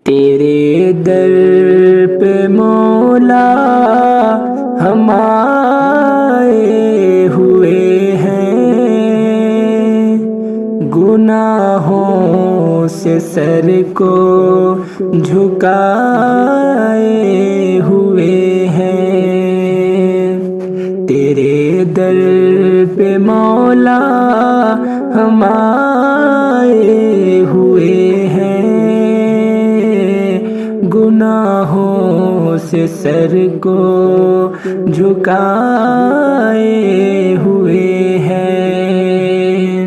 تیرے در پہ مولا ہم آئے ہوئے ہیں، گناہوں سے سر کو جھکائے ہوئے ہیں۔ تیرے در پہ مولا ہم آئے ہوئے ہیں، گناہوں سے سر کو جھکائے ہوئے ہیں۔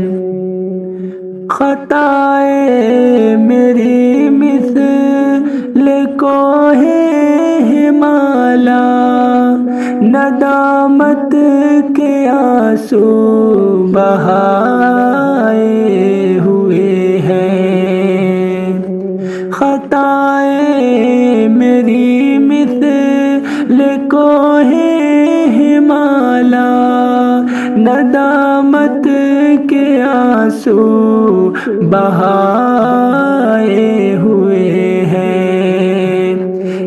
خطائے میری مثل کوہ ہمالا، ندامت کے آنسو بہائے ہوئے ہیں۔ خطائے میری مثل کوہ ہمالا، ندامت کے آنسو بہائے ہوئے ہیں۔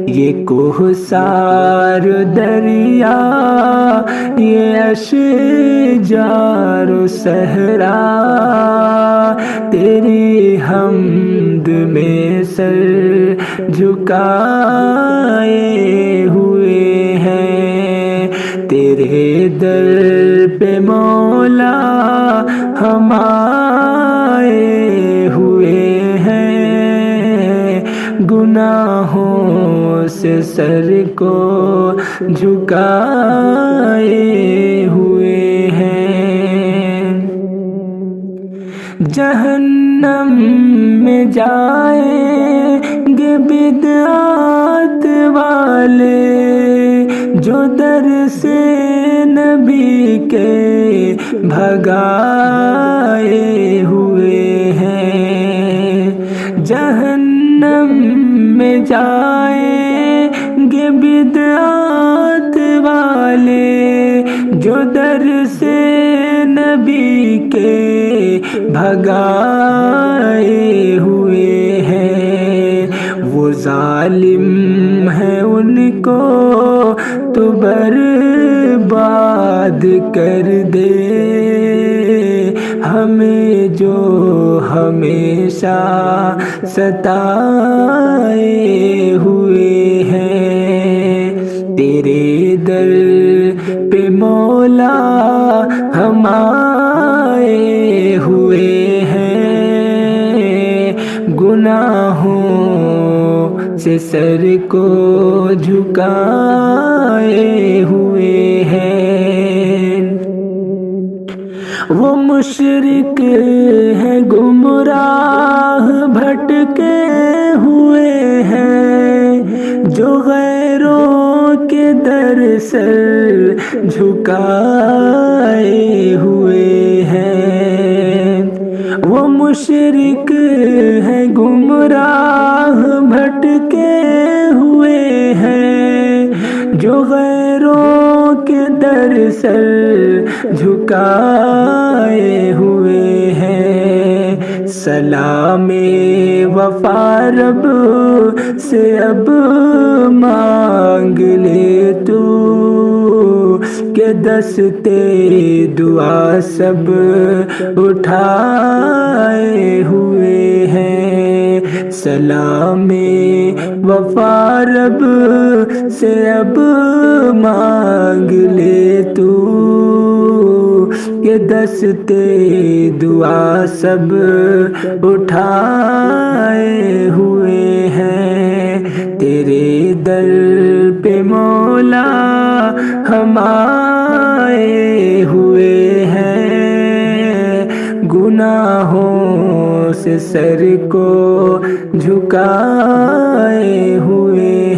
یہ کوہسار دریا، یہ اشجار و صحرا، تیری حمد میں سر جھکائے ہوئے ہیں۔ تیرے در پہ مولا ہم آئے ہوئے ہیں، گناہوں سے سر کو جھکائے ہوئے ہیں۔ جہنم میں جائیں گے بدعات والے، جو در سے نبی کے بھگائے ہوئے ہیں۔ جہنم میں جائیں گے بدعات والے، جو در سے نبی کے بھگائے ہوئے ہیں۔ وہ ظالم ہیں، ان کو تو برباد کر دے، ہمیں جو ہمیشہ ستائے ہوئے ہیں۔ تیرے در پہ مولا ہم آئے ہوئے ہیں، گناہوں سے سر کو جھکائے ہوئے ہیں۔ وہ مشرک ہیں گمراہ بھٹکے ہوئے ہیں، جو غیروں کے در سر جھکائے ہوئے ہیں۔ وہ مشرک ہیں گمراہ بھٹکے ہوئے ہیں، جو غیروں کے در سر جھکائے ہوئے ہیں۔ سلام وفا رب سے اب مانگ لے تو، کہ دستے دعا سب اٹھائے ہوئے ہیں۔ سلام وفا رب سے اب مانگ لے تو، کہ دستے دعا سب اٹھائے ہوئے ہیں۔ تیرے در پہ مولا ہم آئے ہوئے ہیں، گناہوں سے سر کو جھکائے ہوئے